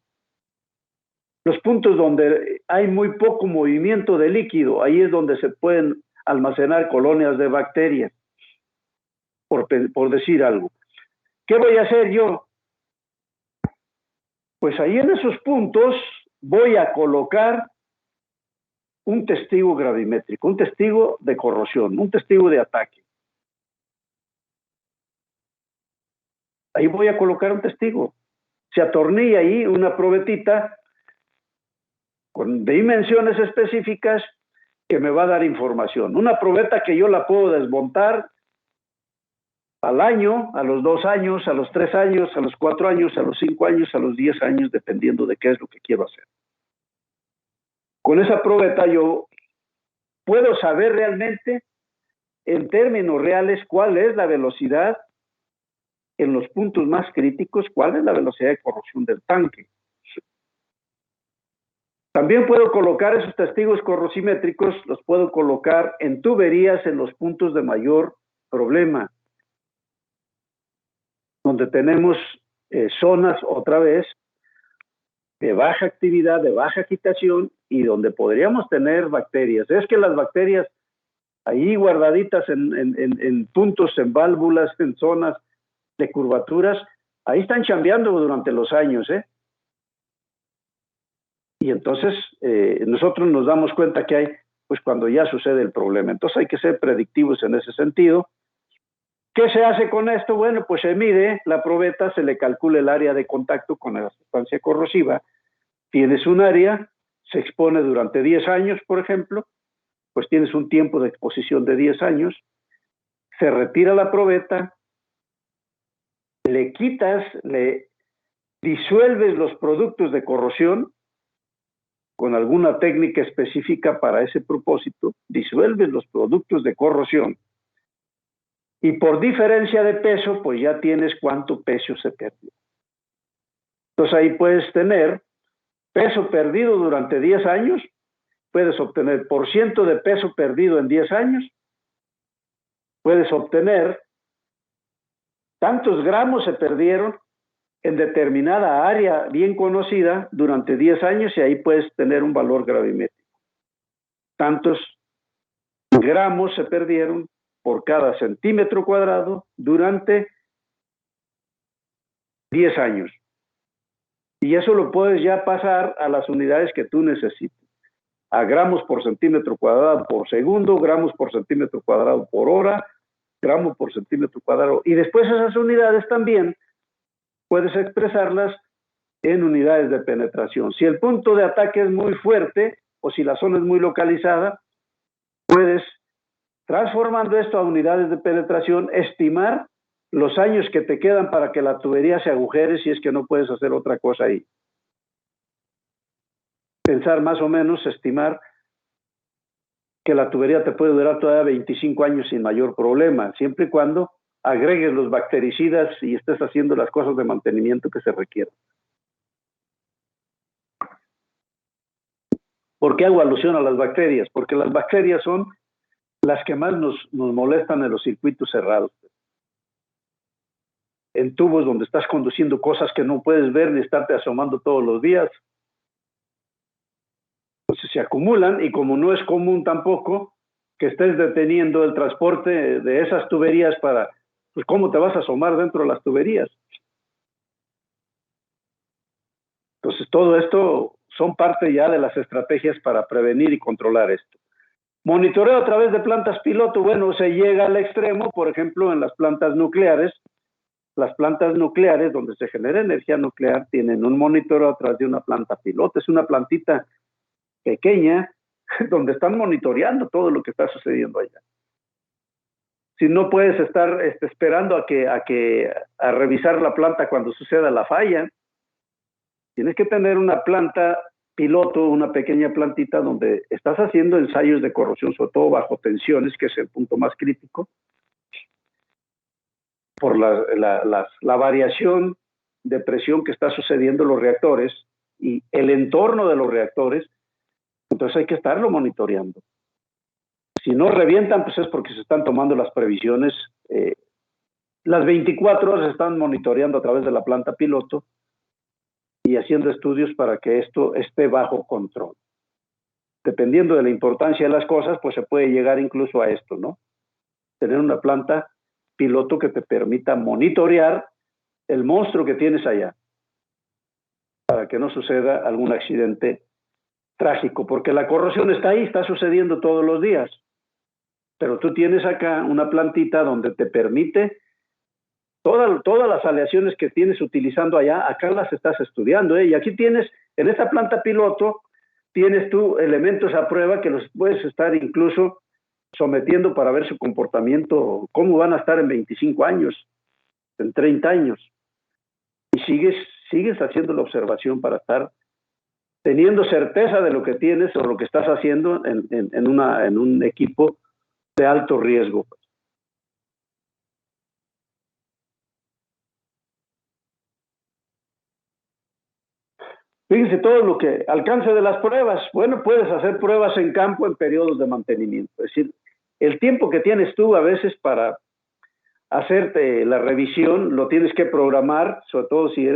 Los puntos donde hay muy poco movimiento de líquido, ahí es donde se pueden almacenar colonias de bacterias, por decir algo. ¿Qué voy a hacer yo? Pues ahí en esos puntos voy a colocar un testigo gravimétrico, un testigo de corrosión, un testigo de ataque. Ahí voy a colocar un testigo. Se atornilla ahí una probetita con dimensiones específicas que me va a dar información. Una probeta que yo la puedo desmontar al año, a los 2 años, a los 3 años, a los 4 años, a los 5 años, a los 10 años, dependiendo de qué es lo que quiero hacer. Con esa probeta yo puedo saber realmente, en términos reales, cuál es la velocidad en los puntos más críticos, cuál es la velocidad de corrosión del tanque. También puedo colocar esos testigos corrosimétricos, los puedo colocar en tuberías en los puntos de mayor problema, donde tenemos zonas, otra vez, de baja actividad, de baja agitación, y donde podríamos tener bacterias. Es que las bacterias ahí guardaditas en puntos, en válvulas, en zonas de curvaturas, ahí están chambeando durante los años, Y entonces nosotros nos damos cuenta que hay, pues cuando ya sucede el problema. Entonces hay que ser predictivos en ese sentido. ¿Qué se hace con esto? Bueno, pues se mide la probeta, se le calcula el área de contacto con la sustancia corrosiva. Tienes un área, se expone durante 10 años, por ejemplo, pues tienes un tiempo de exposición de 10 años, se retira la probeta, le quitas, le disuelves los productos de corrosión con alguna técnica específica para ese propósito, disuelves los productos de corrosión y por diferencia de peso, pues ya tienes cuánto peso se perdió. Entonces ahí puedes tener peso perdido durante 10 años, puedes obtener % de peso perdido en 10 años, puedes obtener tantos gramos se perdieron en determinada área bien conocida durante 10 años y ahí puedes tener un valor gravimétrico. Tantos gramos se perdieron por cada centímetro cuadrado durante 10 años. Y eso lo puedes ya pasar a las unidades que tú necesites. A gramos por centímetro cuadrado por segundo, gramos por centímetro cuadrado por hora, gramos por centímetro cuadrado. Y después esas unidades también puedes expresarlas en unidades de penetración. Si el punto de ataque es muy fuerte o si la zona es muy localizada, puedes, transformando esto a unidades de penetración, estimar los años que te quedan para que la tubería se agujere si es que no puedes hacer otra cosa ahí. Pensar más o menos, estimar que la tubería te puede durar todavía 25 años sin mayor problema, siempre y cuando agregues los bactericidas y estés haciendo las cosas de mantenimiento que se requieren. ¿Por qué hago alusión a las bacterias? Porque las bacterias son las que más nos molestan en los circuitos cerrados. En tubos donde estás conduciendo cosas que no puedes ver ni estarte asomando todos los días. Entonces se acumulan y como no es común tampoco que estés deteniendo el transporte de esas tuberías para, pues ¿cómo te vas a asomar dentro de las tuberías? Entonces todo esto son parte ya de las estrategias para prevenir y controlar esto. Monitoreo a través de plantas piloto, bueno, se llega al extremo, por ejemplo, en las plantas nucleares. Las plantas nucleares, donde se genera energía nuclear, tienen un monitoreo a través de una planta piloto. Es una plantita pequeña donde están monitoreando todo lo que está sucediendo allá. Si no puedes estar esperando a revisar la planta cuando suceda la falla, tienes que tener una planta piloto, una pequeña plantita donde estás haciendo ensayos de corrosión, sobre todo bajo tensiones, que es el punto más crítico, por la variación de presión que está sucediendo en los reactores y el entorno de los reactores. Entonces hay que estarlo monitoreando. Si no revientan, pues es porque se están tomando las previsiones. Las 24 horas se están monitoreando a través de la planta piloto y haciendo estudios para que esto esté bajo control. Dependiendo de la importancia de las cosas, pues se puede llegar incluso a esto, ¿no? Tener una planta piloto que te permita monitorear el monstruo que tienes allá para que no suceda algún accidente trágico, porque la corrosión está ahí, está sucediendo todos los días, pero tú tienes acá una plantita donde te permite todas las aleaciones que tienes utilizando allá, acá las estás estudiando, y aquí tienes, en esta planta piloto, tienes tú elementos a prueba que los puedes estar incluso sometiendo para ver su comportamiento, cómo van a estar en 25 años, en 30 años, y sigues haciendo la observación para estar teniendo certeza de lo que tienes o lo que estás haciendo en un equipo de alto riesgo. Fíjense todo lo que alcance de las pruebas. Bueno, puedes hacer pruebas en campo en periodos de mantenimiento. Es decir, el tiempo que tienes tú a veces para hacerte la revisión lo tienes que programar, sobre todo si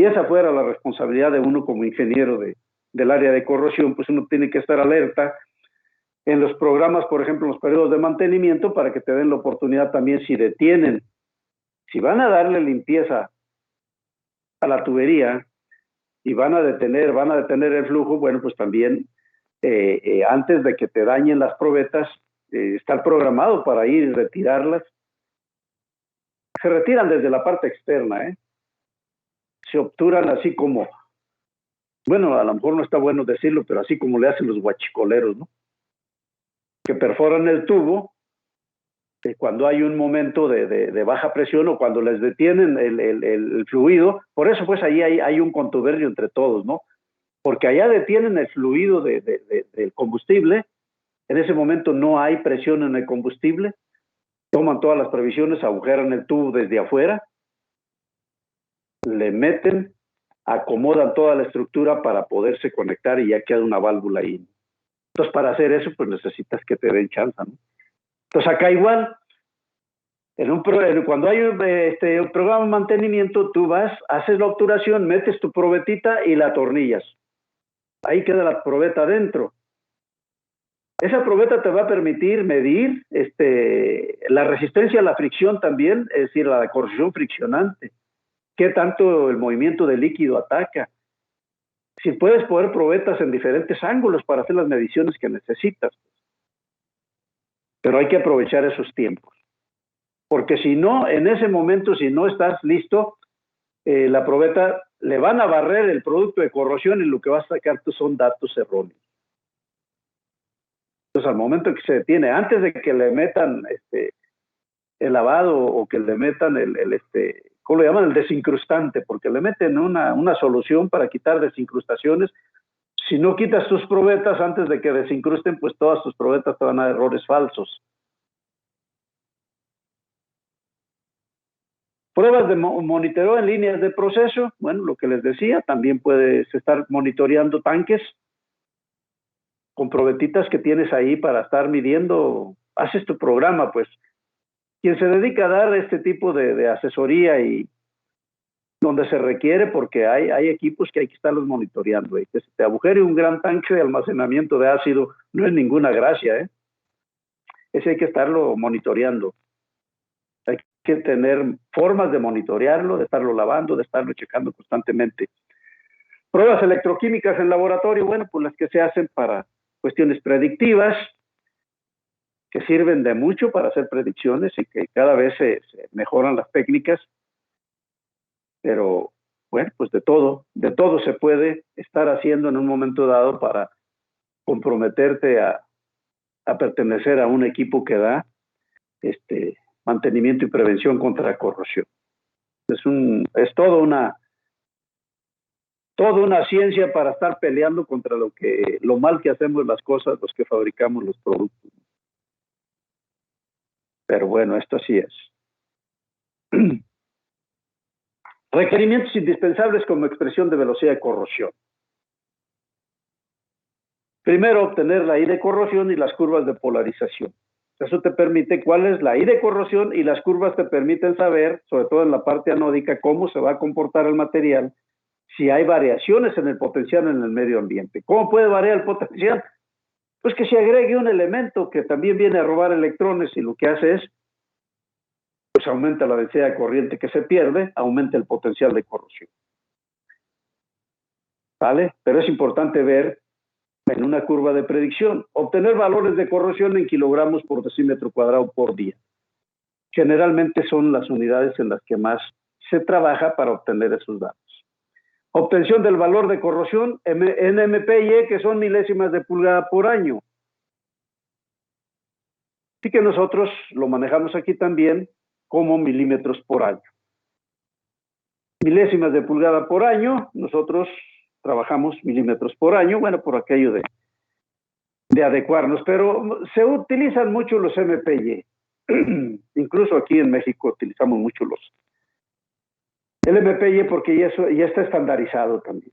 esa fuera la responsabilidad de uno como ingeniero del área de corrosión, pues uno tiene que estar alerta en los programas, por ejemplo, en los periodos de mantenimiento, para que te den la oportunidad también si detienen, si van a darle limpieza a la tubería y van a detener el flujo, bueno, pues también antes de que te dañen las probetas, estar programado para ir y retirarlas. Se retiran desde la parte externa, se obturan así como, bueno, a lo mejor no está bueno decirlo, pero así como le hacen los guachicoleros, ¿no? Que perforan el tubo cuando hay un momento de baja presión o cuando les detienen el fluido. Por eso pues ahí hay un contubernio entre todos, ¿no? Porque allá detienen el fluido del combustible, en ese momento no hay presión en el combustible, toman todas las previsiones, agujeran el tubo desde afuera, le meten, acomodan toda la estructura para poderse conectar y ya queda una válvula ahí. Entonces, para hacer eso, pues necesitas que te den chance, ¿no? Entonces, acá igual, cuando hay un programa de mantenimiento, tú vas, haces la obturación, metes tu probetita y la atornillas. Ahí queda la probeta adentro. Esa probeta te va a permitir medir la resistencia a la fricción también, es decir, la corrosión friccionante. ¿Qué tanto el movimiento del líquido ataca? Si puedes poner probetas en diferentes ángulos para hacer las mediciones que necesitas. Pero hay que aprovechar esos tiempos. Porque si no, en ese momento, si no estás listo, la probeta le van a barrer el producto de corrosión y lo que vas a sacar tú son datos erróneos. Entonces, al momento que se detiene, antes de que le metan el lavado o que le metan ¿cómo lo llaman? El desincrustante, porque le meten una solución para quitar desincrustaciones. Si no quitas tus probetas antes de que desincrusten, pues todas tus probetas te van a dar errores falsos. Pruebas de monitoreo en líneas de proceso. Bueno, lo que les decía, también puedes estar monitoreando tanques con probetitas que tienes ahí para estar midiendo. Haces tu programa, pues. Quien se dedica a dar este tipo de asesoría y donde se requiere, porque hay equipos que hay que estarlos monitoreando. Que se te agujere un gran tanque de almacenamiento de ácido no es ninguna gracia, ¿eh? Ese hay que estarlo monitoreando. Hay que tener formas de monitorearlo, de estarlo lavando, de estarlo checando constantemente. Pruebas electroquímicas en laboratorio, bueno, pues las que se hacen para cuestiones predictivas, que sirven de mucho para hacer predicciones y que cada vez se mejoran las técnicas, pero bueno, pues de todo se puede estar haciendo en un momento dado para comprometerte a pertenecer a un equipo que da mantenimiento y prevención contra la corrosión. Es toda una ciencia para estar peleando contra lo mal que hacemos las cosas, los que fabricamos los productos. Pero bueno, esto así es. Requerimientos indispensables como expresión de velocidad de corrosión. Primero, obtener la I de corrosión y las curvas de polarización. Eso te permite cuál es la I de corrosión, y las curvas te permiten saber, sobre todo en la parte anódica, cómo se va a comportar el material si hay variaciones en el potencial en el medio ambiente. ¿Cómo puede variar el potencial? Pues que se agregue un elemento que también viene a robar electrones y lo que hace es, pues aumenta la densidad de corriente que se pierde, aumenta el potencial de corrosión. ¿Vale? Pero es importante ver en una curva de predicción, obtener valores de corrosión en kilogramos por decímetro cuadrado por día. Generalmente son las unidades en las que más se trabaja para obtener esos datos. Obtención del valor de corrosión en MPY, que son milésimas de pulgada por año. Así que nosotros lo manejamos aquí también como milímetros por año. Milésimas de pulgada por año, nosotros trabajamos milímetros por año, bueno, por aquello de adecuarnos, pero se utilizan mucho los MPY. Incluso aquí en México utilizamos mucho el MPY porque ya está estandarizado también.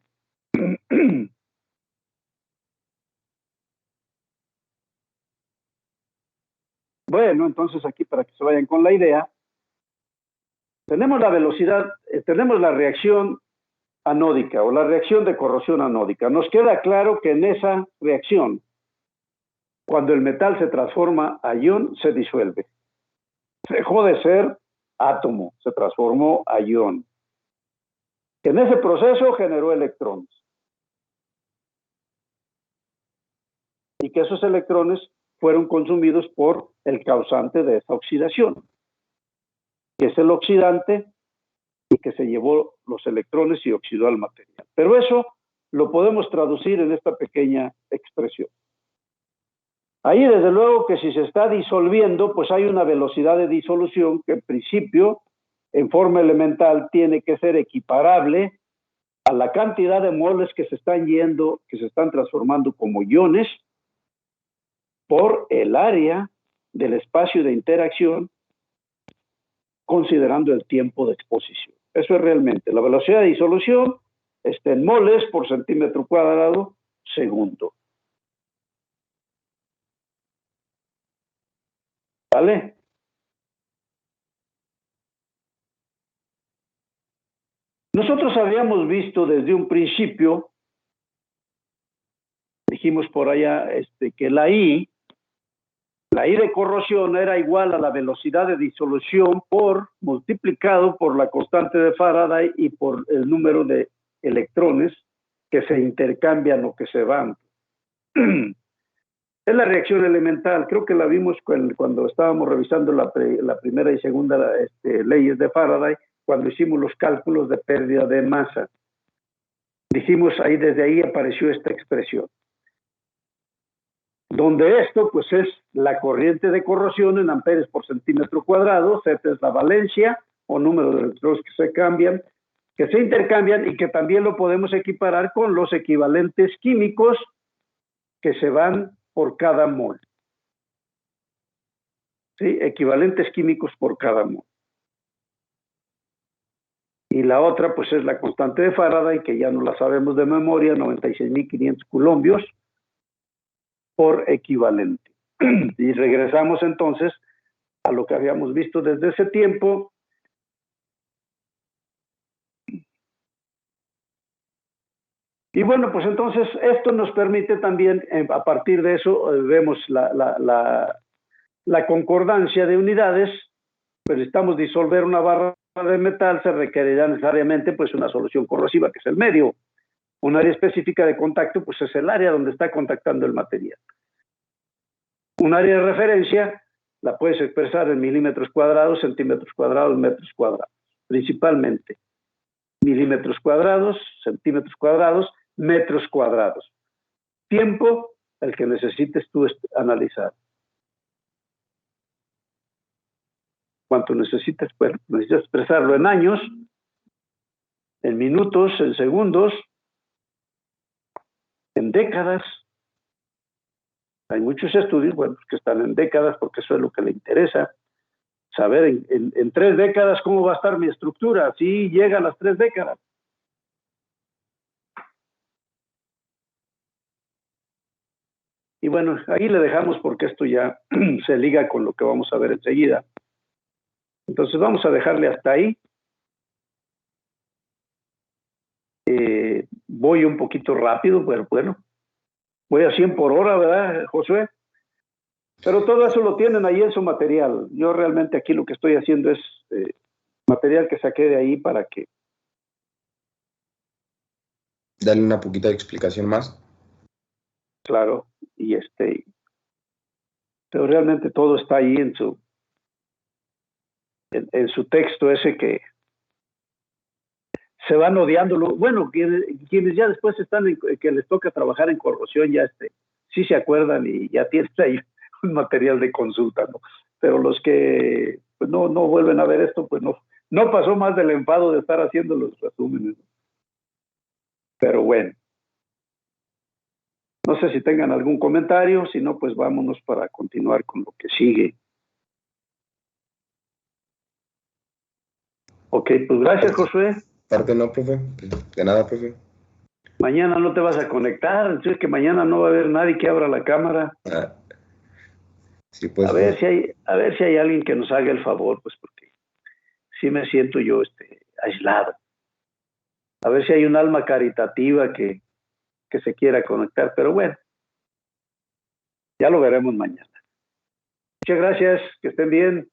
Bueno, entonces aquí para que se vayan con la idea, tenemos la velocidad, tenemos la reacción anódica o la reacción de corrosión anódica. Nos queda claro que en esa reacción, cuando el metal se transforma a ion, se disuelve. Dejó de ser átomo, se transformó a ion. En ese proceso generó electrones. Y que esos electrones fueron consumidos por el causante de esa oxidación, que es el oxidante y que se llevó los electrones y oxidó al material. Pero eso lo podemos traducir en esta pequeña expresión. Ahí desde luego que si se está disolviendo, pues hay una velocidad de disolución que en principio, en forma elemental, tiene que ser equiparable a la cantidad de moles que se están yendo, que se están transformando como iones, por el área del espacio de interacción, considerando el tiempo de exposición. Eso es realmente la velocidad de disolución, está en moles por centímetro cuadrado segundo. ¿Vale? Nosotros habíamos visto desde un principio, dijimos por allá, que la I de corrosión era igual a la velocidad de disolución multiplicado por la constante de Faraday y por el número de electrones que se intercambian o que se van. Es la reacción elemental, creo que la vimos cuando estábamos revisando la primera y segunda leyes de Faraday, cuando hicimos los cálculos de pérdida de masa. Dijimos desde ahí apareció esta expresión, donde esto pues es la corriente de corrosión en amperes por centímetro cuadrado, Z es la valencia o número de electrones que se cambian, que se intercambian y que también lo podemos equiparar con los equivalentes químicos que se van por cada mol. ¿Sí? Equivalentes químicos por cada mol. Y la otra, pues, es la constante de Faraday, que ya no la sabemos de memoria, 96.500 coulombios por equivalente. Y regresamos entonces a lo que habíamos visto desde ese tiempo. Y bueno, pues entonces esto nos permite también, a partir de eso, vemos la concordancia de unidades. Pues necesitamos disolver una barra de metal, se requerirá necesariamente pues una solución corrosiva, que es el medio. Un área específica de contacto, pues es el área donde está contactando el material. Un área de referencia la puedes expresar en milímetros cuadrados, centímetros cuadrados, metros cuadrados, principalmente. Milímetros cuadrados, centímetros cuadrados, metros cuadrados. Tiempo, el que necesites tú analizar. ¿Cuánto necesitas? Bueno, necesitas expresarlo en años, en minutos, en segundos, en décadas. Hay muchos estudios, bueno, que están en décadas porque eso es lo que le interesa. Saber en 3 décadas cómo va a estar mi estructura, si llega a las 3 décadas. Y bueno, ahí le dejamos porque esto ya se liga con lo que vamos a ver enseguida. Entonces vamos a dejarle hasta ahí. Voy un poquito rápido, pero bueno, voy a 100 por hora, ¿verdad, Josué? Pero todo eso lo tienen ahí en su material. Yo realmente aquí lo que estoy haciendo es material que saqué de ahí para que... Dale una poquita de explicación más. Claro, y pero realmente todo está ahí en su texto ese que se van odiándolo. Bueno, quienes ya después están que les toca trabajar en corrosión, ya sí se acuerdan y ya tienen ahí un material de consulta, ¿no? Pero los que pues no vuelven a ver esto, pues no pasó más del enfado de estar haciendo los resúmenes, ¿no? Pero bueno. No sé si tengan algún comentario, si no, pues vámonos para continuar con lo que sigue. Ok, pues gracias, Josué. Parte no, profe. De nada, profe. Mañana no te vas a conectar, es que mañana no va a haber nadie que abra la cámara. Sí, pues. A ver si hay alguien que nos haga el favor, pues porque sí me siento yo aislado. A ver si hay un alma caritativa que se quiera conectar, pero bueno, ya lo veremos mañana. Muchas gracias, que estén bien,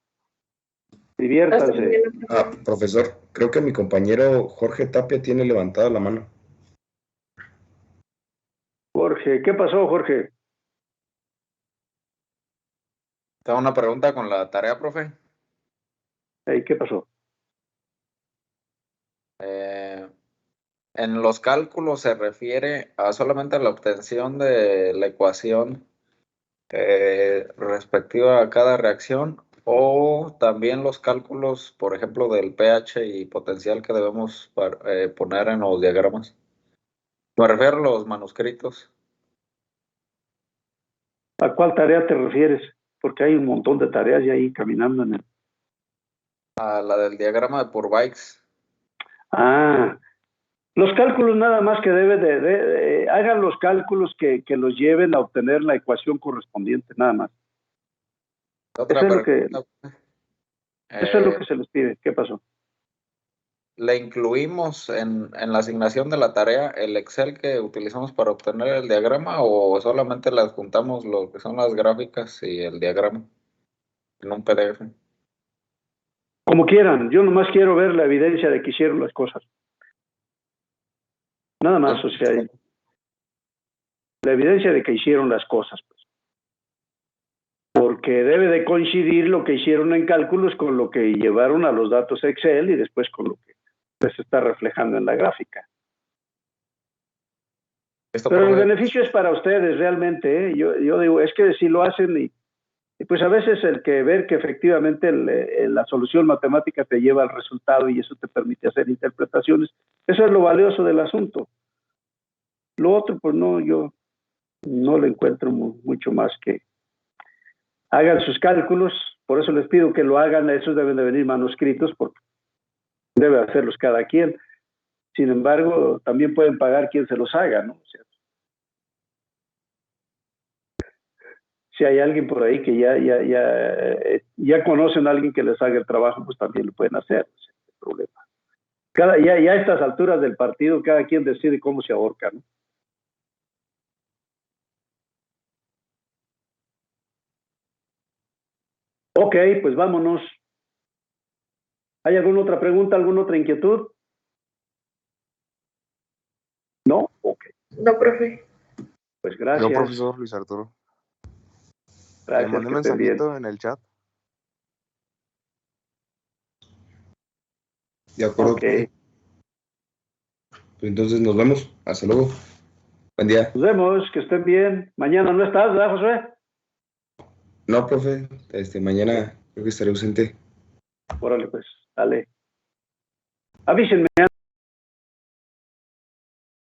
diviértanse. Profesor, creo que mi compañero Jorge Tapia tiene levantada la mano. Jorge, ¿qué pasó, Jorge? Tengo una pregunta con la tarea, profe. Hey, ¿qué pasó? En los cálculos se refiere a solamente la obtención de la ecuación respectiva a cada reacción, o también los cálculos, por ejemplo, del pH y potencial que debemos poner en los diagramas. Me refiero a los manuscritos. ¿A cuál tarea te refieres? Porque hay un montón de tareas ya ahí caminando en el... A la del diagrama de Purbakes. Los cálculos nada más que hagan los cálculos que los lleven a obtener la ecuación correspondiente, nada más. Eso es lo que se les pide. ¿Qué pasó? ¿Le incluimos en la asignación de la tarea el Excel que utilizamos para obtener el diagrama, o solamente le adjuntamos lo que son las gráficas y el diagrama en un PDF? Como quieran, yo nomás quiero ver la evidencia de que hicieron las cosas. Nada más, o sea, la evidencia de que hicieron las cosas, pues. Porque debe de coincidir lo que hicieron en cálculos con lo que llevaron a los datos Excel y después con lo que se está reflejando en la gráfica. Pero el beneficio es para ustedes realmente, ¿eh? Yo digo, es que si lo hacen Y pues a veces el que ver que efectivamente la solución matemática te lleva al resultado y eso te permite hacer interpretaciones, eso es lo valioso del asunto. Lo otro, pues no, yo no le encuentro mucho más que hagan sus cálculos, por eso les pido que lo hagan, esos deben de venir manuscritos porque debe hacerlos cada quien. Sin embargo, también pueden pagar quien se los haga, ¿no? O sea, si hay alguien por ahí que ya conocen a alguien que les haga el trabajo, pues también lo pueden hacer, no hay problema. Ya a estas alturas del partido, cada quien decide cómo se ahorca, ¿no? Ok, pues vámonos. ¿Hay alguna otra pregunta, alguna otra inquietud? ¿No? Ok. No, profe. Pues gracias. No, profesor Luis Arturo. Gracias, Le mandé que estén bien. mensajito en el chat. De acuerdo. Ok. Pues entonces nos vemos. Hasta luego. Buen día. Nos vemos, que estén bien. Mañana no estás, ¿verdad, Josué? No, profe. Mañana creo que estaré ausente. Órale, pues, dale. Avísenme.